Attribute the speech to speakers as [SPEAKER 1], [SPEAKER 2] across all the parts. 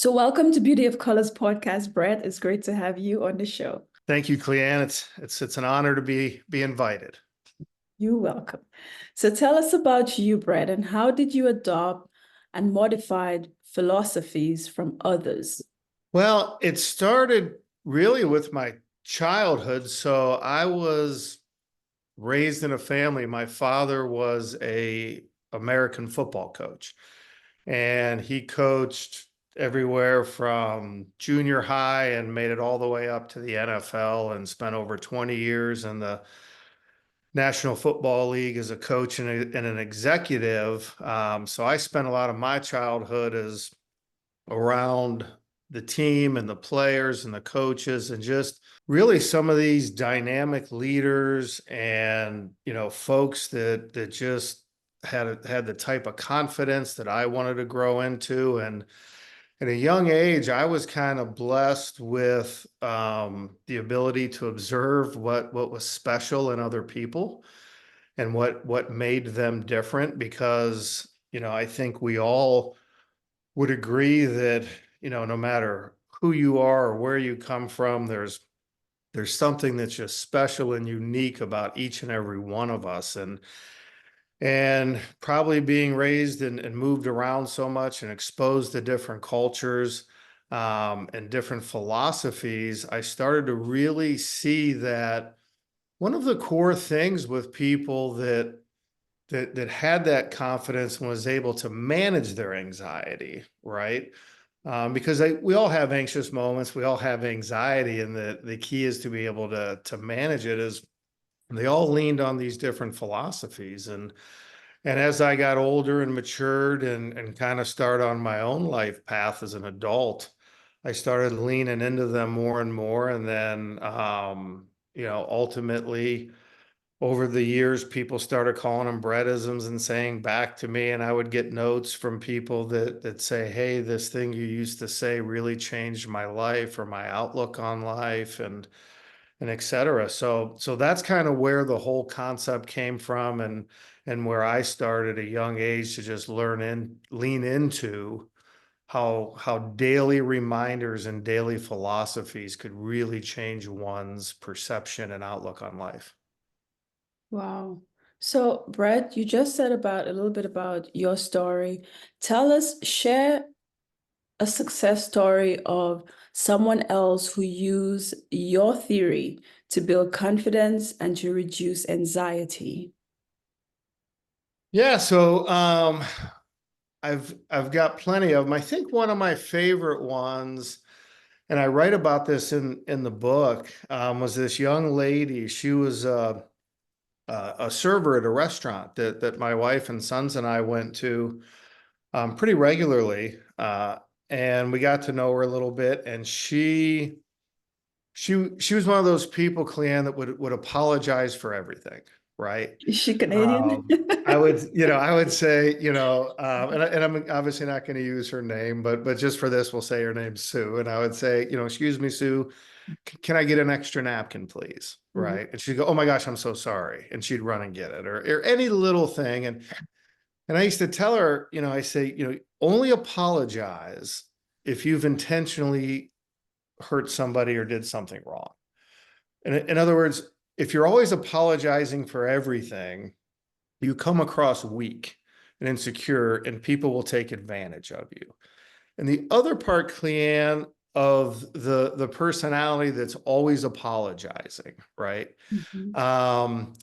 [SPEAKER 1] So, welcome to Beauty of Colors podcast, Brett. It's great to have you on the show.
[SPEAKER 2] Thank you, Cleanne. It's an honor to be invited.
[SPEAKER 1] You're welcome. So, tell us about you, Brett, and how did you adopt and modified philosophies from others?
[SPEAKER 2] Well, it started really with my childhood. So I was raised in a family. My father was a American football coach, and he coached everywhere from junior high and made it all the way up to the NFL and spent over 20 years in the National Football League as a coach and an executive. So I spent a lot of my childhood as around the team and the players and the coaches and just really some of these dynamic leaders and folks that just had the type of confidence that I wanted to grow into. And at a young age, I was kind of blessed with the ability to observe what was special in other people and what made them different, because I think we all would agree that no matter who you are or where you come from, there's something that's just special and unique about each and every one of us. And probably being raised and moved around so much and exposed to different cultures and different philosophies, I started to really see that one of the core things with people that had that confidence and was able to manage their anxiety, right? Because we all have anxious moments, we all have anxiety, and the key is to be able to manage it. Is they all leaned on these different philosophies, and as I got older and matured and kind of started on my own life path as an adult, I started leaning into them more and more, and then ultimately over the years, people started calling them Bre-isms and saying back to me, and I would get notes from people that say, "Hey, this thing you used to say really changed my life or my outlook on life," and et cetera. So that's kind of where the whole concept came from, and where I started at a young age to just lean into how daily reminders and daily philosophies could really change one's perception and outlook on life.
[SPEAKER 1] Wow. So, Brett, you just said about a little bit about your story. Tell us, share a success story of someone else who used your theory to build confidence and to reduce anxiety.
[SPEAKER 2] Yeah, so I've got plenty of them. I think one of my favorite ones, and I write about this in the book, was this young lady. She was a server at a restaurant that my wife and sons and I went to pretty regularly, and we got to know her a little bit. And she was one of those people, Cleanne, that would apologize for everything, right?
[SPEAKER 1] Is she Canadian?
[SPEAKER 2] Um, I would say, and I'm obviously not going to use her name, but just for this, we'll say her name's Sue. And I would say, "Excuse me, Sue, can I get an extra napkin, please?"
[SPEAKER 1] Mhm.
[SPEAKER 2] Right? And she'd go, "Oh my gosh, I'm so sorry," and she'd run and get it, or any little thing. And I used to tell her, I say, only apologize if you've intentionally hurt somebody or did something wrong. And in other words, if you're always apologizing for everything, you come across weak and insecure, and people will take advantage of you. And the other part, Cleanne, of the personality that's always apologizing, right?
[SPEAKER 1] Mhm.
[SPEAKER 2] Um,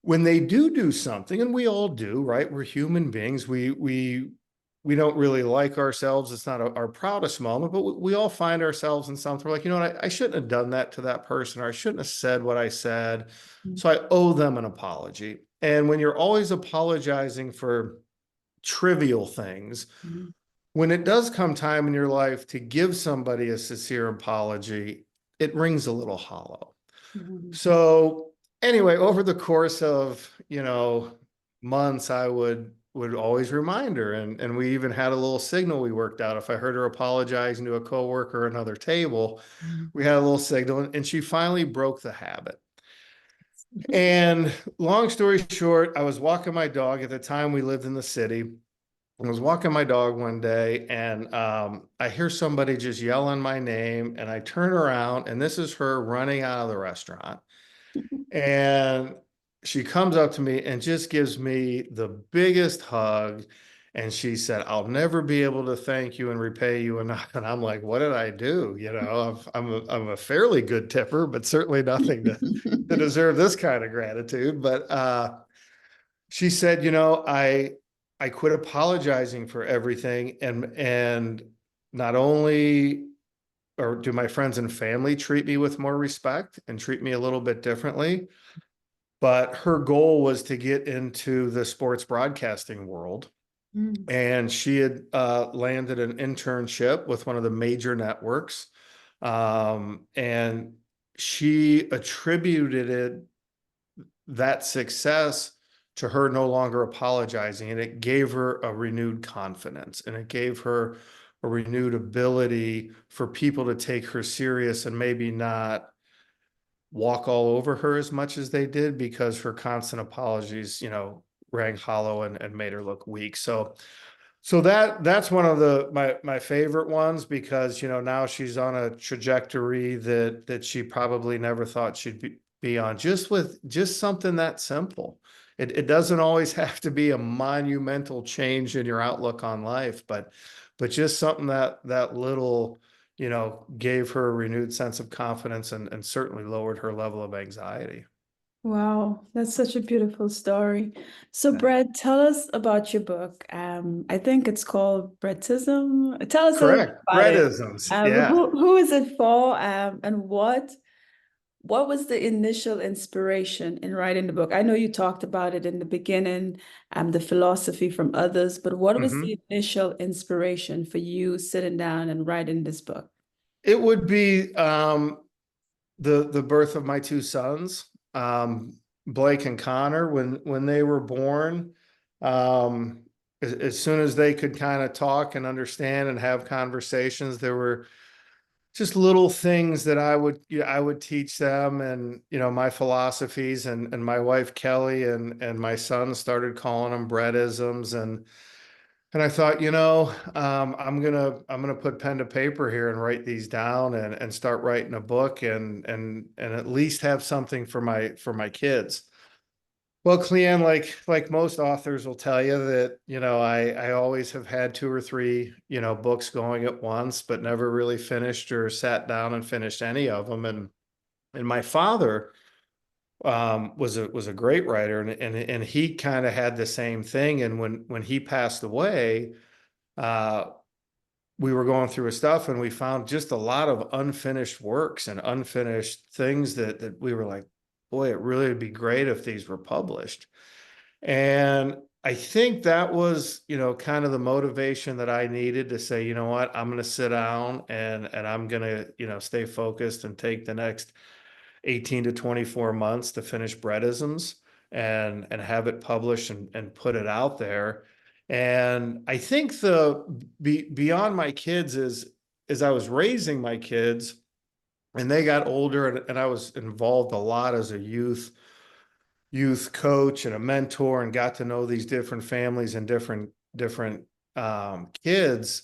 [SPEAKER 2] when they do something, and we all do, right? We're human beings. We don't really like ourselves. It's not our proudest moment, but we all find ourselves in something. We're like, what, I shouldn't have done that to that person, or I shouldn't have said what I said. So I owe them an apology. And when you're always apologizing for trivial things,
[SPEAKER 1] Mhm.
[SPEAKER 2] when it does come time in your life to give somebody a sincere apology, it rings a little hollow.
[SPEAKER 1] Mhm.
[SPEAKER 2] So anyway, over the course of, months, I would always remind her, and we even had a little signal we worked out. If I heard her apologizing to a coworker or another table,
[SPEAKER 1] Mhm.
[SPEAKER 2] we had a little signal, and she finally broke the habit. And long story short, I was walking my dog. At the time, we lived in the city, I was walking my dog one day and I hear somebody just yelling my name and I turn around and this is her running out of the restaurant. And she comes up to me and just gives me the biggest hug. And she said, I'll never be able to thank you and repay you enough. And I'm like, what did I do? You know, I'm a fairly good tipper, but certainly nothing to deserve this kind of gratitude. But she said, you know, I quit apologizing for everything and not only or do my friends and family treat me with more respect and treat me a little bit differently, but her goal was to get into the sports broadcasting world.
[SPEAKER 1] Mm,
[SPEAKER 2] And she had landed an internship with one of the major networks. And she attributed that success to her no longer apologizing. And it gave her a renewed confidence and it gave her a renewed ability for people to take her serious and maybe not walk all over her as much as they did because her constant apologies, you know, rang hollow and made her look weak. So that's one of my favorite ones because you know now she's on a trajectory that she probably never thought she'd be on just with just something that simple. It doesn't always have to be a monumental change in your outlook on life, but just something that little, you know, gave her a renewed sense of confidence and certainly lowered her level of anxiety.
[SPEAKER 1] wow, that's such a beautiful story. So,
[SPEAKER 2] Yeah.
[SPEAKER 1] Brett, tell us about your book. I think it's called Bre-ism. Tell us a little bit
[SPEAKER 2] Correct.
[SPEAKER 1] about it.
[SPEAKER 2] Bre-isms. Yeah.
[SPEAKER 1] Who is it for? And what was the initial inspiration in writing the book? I know you talked about it in the beginning, the philosophy from others, but what was
[SPEAKER 2] Mhm.
[SPEAKER 1] the initial inspiration for you sitting down and writing this book?
[SPEAKER 2] It would be the birth of my two sons, Blake and Connor, when they were born. As soon as they could kind of talk and understand and have conversations, there were just little things that I would teach them and you know my philosophies and my wife Kelly and my son started calling them Bre-isms and I thought, you know, I'm gonna put pen to paper here and write these down and start writing a book and at least have something for my kids. Well, Cleanne, like most authors will tell you that, you know, I always have had two or three, you know, books going at once, but never really finished or sat down and finished any of them. And my father was a great writer and he kind of had the same thing. And when he passed away, uh, we were going through his stuff and we found just a lot of unfinished works and unfinished things that we were like, boy, it really would be great if these were published. And I think that was, you know, kind of the motivation that I needed to say, you know what, I'm going to sit down and I'm going to, you know, stay focused and take the next 18 to 24 months to finish Bre-isms and have it published and put it out there. And I think beyond my kids is as I was raising my kids and they got older and I was involved a lot as a youth coach and a mentor and got to know these different families and different kids,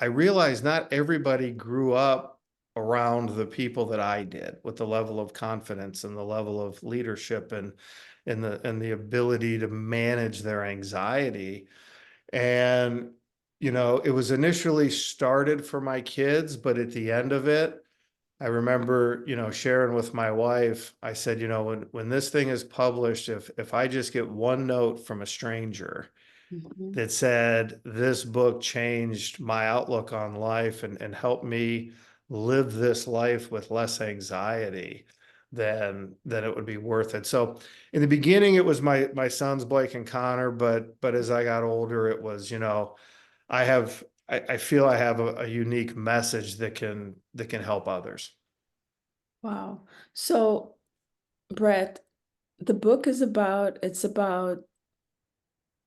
[SPEAKER 2] I realized not everybody grew up around the people that I did with the level of confidence and the level of leadership and the ability to manage their anxiety. And you know, it was initially started for my kids, but at the end of it, I remember, you know, sharing with my wife, I said, you know, when this thing is published, if I just get one note from a stranger
[SPEAKER 1] Mhm.
[SPEAKER 2] that said this book changed my outlook on life and helped me live this life with less anxiety, then it would be worth it. So in the beginning, it was my sons, Blake and Connor, but as I got older, it was, you know, I feel I have a unique message that can help others.
[SPEAKER 1] Wow. So, Brett, the book it's about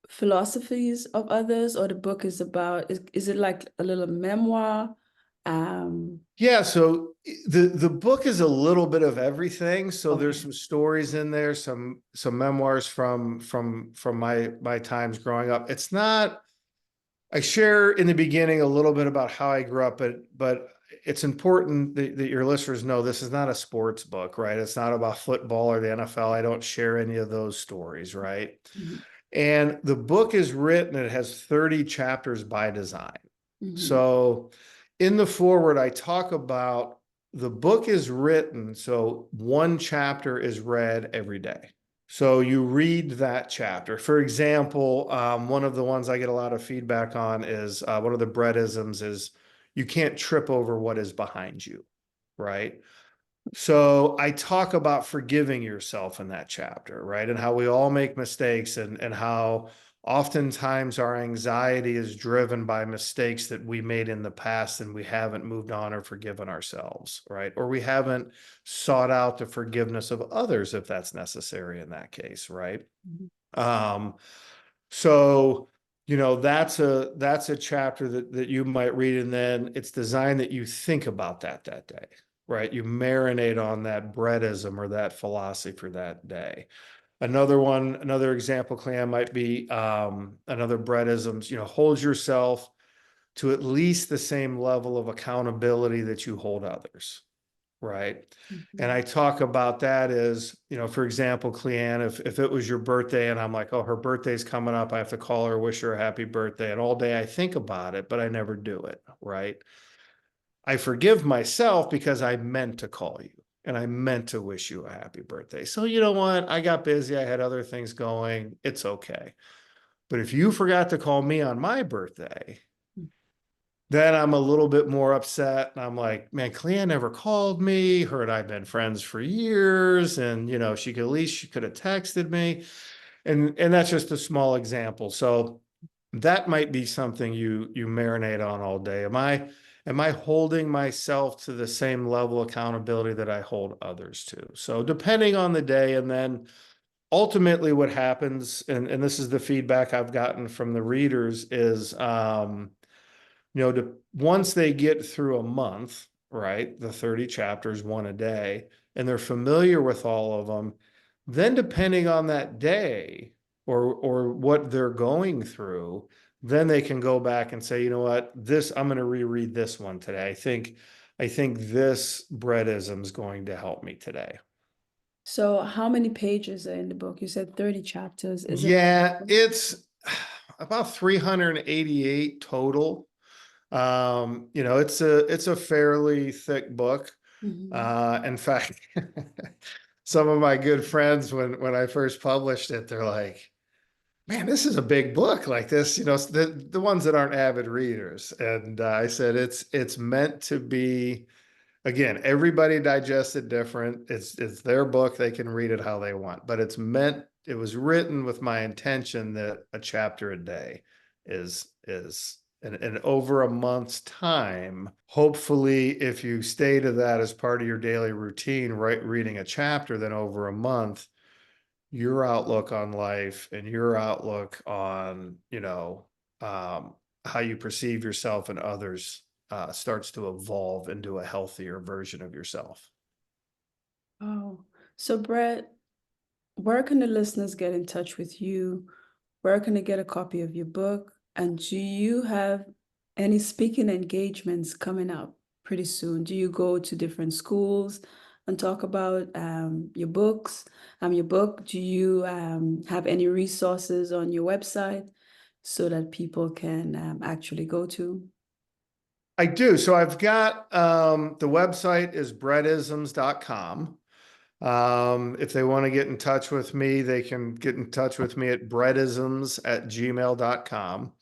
[SPEAKER 1] philosophies of others, or the book is about, is it like a little memoir? Um,
[SPEAKER 2] Yeah, so the book is a little bit of everything. So there's
[SPEAKER 1] okay.
[SPEAKER 2] some stories in there, some memoirs from my times growing up. It's not I share in the beginning a little bit about how I grew up, but it's important that your listeners know this is not a sports book, right? It's not about football or the NFL. I don't share any of those stories, right?
[SPEAKER 1] Mhm.
[SPEAKER 2] And the book is written, it has 30 chapters by design.
[SPEAKER 1] Mhm.
[SPEAKER 2] So in the forward, I talk about the book is written so one chapter is read every day. So you read that chapter. For example, one of the ones I get a lot of feedback on is one of the Bre-isms is you can't trip over what is behind you, right? So I talk about forgiving yourself in that chapter, right? And how we all make mistakes and how oftentimes our anxiety is driven by mistakes that we made in the past and we haven't moved on or forgiven ourselves, right? Or we haven't sought out the forgiveness of others if that's necessary in that case, right?
[SPEAKER 1] Mhm.
[SPEAKER 2] Um, so that's a chapter that you might read, and then it's designed that you think about that day, right? You marinate on that Bre-ism or that philosophy for that day. Another one, another example, Clam, might be another Bre-isms, hold yourself to at least the same level of accountability that you hold others, right? And
[SPEAKER 1] Mhm.
[SPEAKER 2] I talk about that as, for example, Cleanne, if it was your birthday and I'm like, oh, her birthday's coming up, I have to call her, wish her a happy birthday. And all day I think about it, but I never do it, right? I forgive myself because I meant to call you and I meant to wish you a happy birthday. So you know what? I got busy. I had other things going. It's okay. But if you forgot to call me on my birthday, then I'm a little bit more upset. And I'm like, man, Clea never called me. Her and I've been friends for years. And, she could have texted me. And that's just a small example. So that might be something you marinate on all day. Am I holding myself to the same level of accountability that I hold others to? So depending on the day, and then ultimately what happens, and this is the feedback I've gotten from the readers, is once they get through a month, right, the 30 chapters, one a day, and they're familiar with all of them, then depending on that day or what they're going through, then they can go back and say, you know what, I'm going to reread this one today. I think this Bre-ism is going to help me today.
[SPEAKER 1] So how many pages are in the book? You said 30 chapters. Is it like
[SPEAKER 2] Yeah, it's about 388 total. It's a fairly thick book.
[SPEAKER 1] Mhm.
[SPEAKER 2] In fact, some of my good friends, when I first published it, they're like, "Man, this is a big book like this." The ones that aren't avid readers, and I said it's meant to be. Again, everybody digests it different. It's their book. They can read it how they want, but it was written with my intention that a chapter a day is and over a month's time. Hopefully, if you stay to that as part of your daily routine, right, reading a chapter, then over a month, your outlook on life and your outlook on, um, how you perceive yourself and others starts to evolve into a healthier version of yourself.
[SPEAKER 1] Oh, so Brett, where can the listeners get in touch with you? Where can they get a copy of your book? And do you have any speaking engagements coming up pretty soon? Do you go to different schools and talk about your books, your book? Do you have any resources on your website so that people can actually go to?
[SPEAKER 2] I do. So I've got the website is breadisms.com. If they want to get in touch with me, they can get in touch with me at breadisms@gmail.com.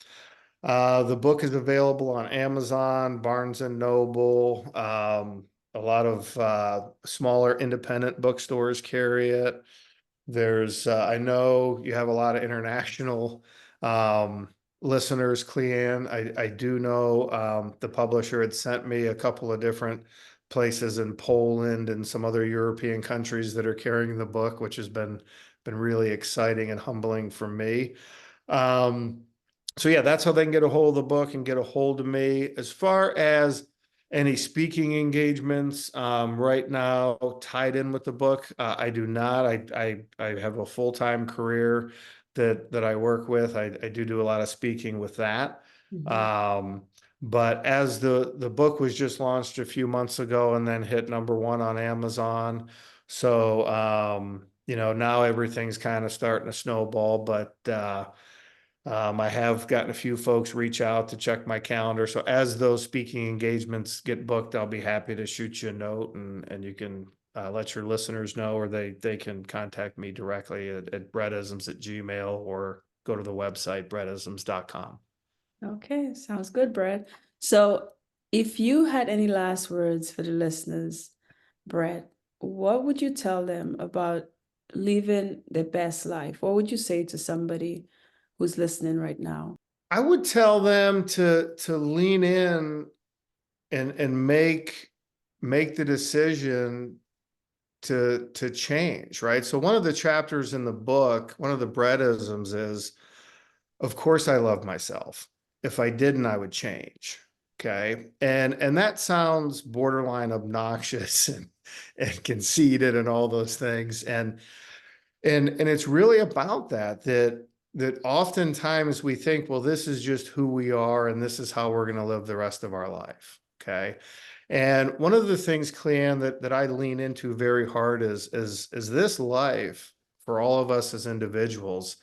[SPEAKER 2] The book is available on Amazon, Barnes and Noble. A lot of smaller independent bookstores carry it. I know you have a lot of international listeners, Cleanne. I do know the publisher had sent me a couple of different places in Poland and some other European countries that are carrying the book, which has been really exciting and humbling for me. Um, so yeah, that's how they can get a hold of the book and get a hold of me. As far as any speaking engagements, right now tied in with the book, I do not. I have a full-time career that I work with. I do a lot of speaking with that.
[SPEAKER 1] Mhm.
[SPEAKER 2] Um, but as the book was just launched a few months ago and then hit #1 on Amazon, so now everything's kind of starting to snowball. But I have gotten a few folks reach out to check my calendar. So as those speaking engagements get booked, I'll be happy to shoot you a note, and you can let your listeners know, or they can contact me directly at Bre-isms@gmail, or go to the website Bre-isms.com.
[SPEAKER 1] Okay, sounds good, Brett. So, if you had any last words for the listeners, Brett, what would you tell them about living their best life? What would you say to somebody who's listening right now?
[SPEAKER 2] I would tell them to lean in and make the decision to change, right? So one of the chapters in the book, one of the Bre-isms is, of course I love myself. If I didn't, I would change. Okay. And that sounds borderline obnoxious and conceited and all those things. And it's really about that oftentimes we think, well, this is just who we are and this is how we're going to live the rest of our life. Okay. And one of the things, Cleanne, that I lean into very hard is this life for all of us as individuals,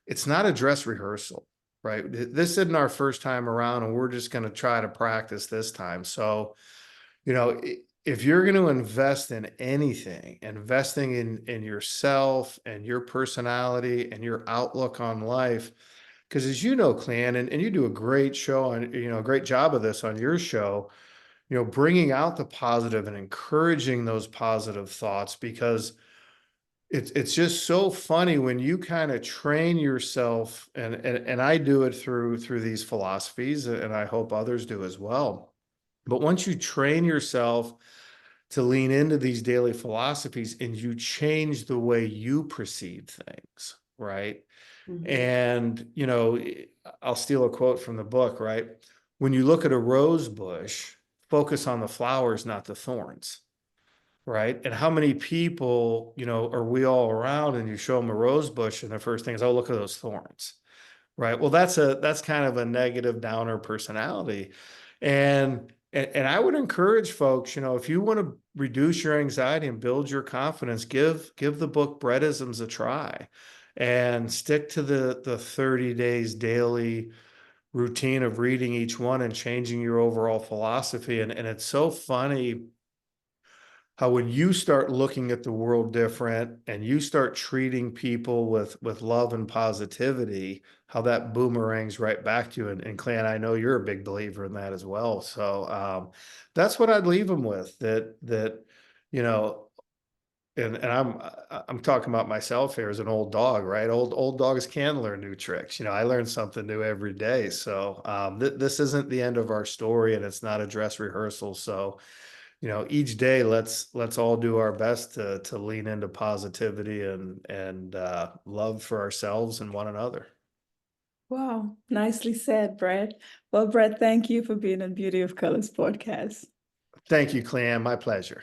[SPEAKER 2] it's not a dress rehearsal, right? This isn't our first time around and we're just going to try to practice this time. So, if you're going to invest in anything, investing in yourself and your personality and your outlook on life, because as you know, Clan, and you do a great show on, a great job of this on your show, bringing out the positive and encouraging those positive thoughts, because it's just so funny when you kind of train yourself, and I do it through these philosophies, and I hope others do as well. But once you train yourself to lean into these daily philosophies and you change the way you perceive things, right?
[SPEAKER 1] Mhm.
[SPEAKER 2] And, I'll steal a quote from the book, right? When you look at a rose bush, focus on the flowers, not the thorns, right? And how many people, are we all around and you show them a rose bush and the first thing is, oh, look at those thorns, right? Well, that's kind of a negative downer personality. And I would encourage folks, if you want to reduce your anxiety and build your confidence, give the book Bre-isms a try and stick to the 30 days daily routine of reading each one and changing your overall philosophy. And it's so funny how when you start looking at the world different and you start treating people with love and positivity, how that boomerangs right back to you. And Clan, I know you're a big believer in that as well. So that's what I'd leave them with. That you know, and I'm talking about myself here as an old dog, right? Old dogs can learn new tricks. I learn something new every day. So this isn't the end of our story, and it's not a dress rehearsal. So each day let's all do our best to lean into positivity and love for ourselves and one another.
[SPEAKER 1] Wow, nicely said, Brett. Well, Brett, thank you for being on Beauty of Colors podcast.
[SPEAKER 2] Thank you, Clam. My pleasure.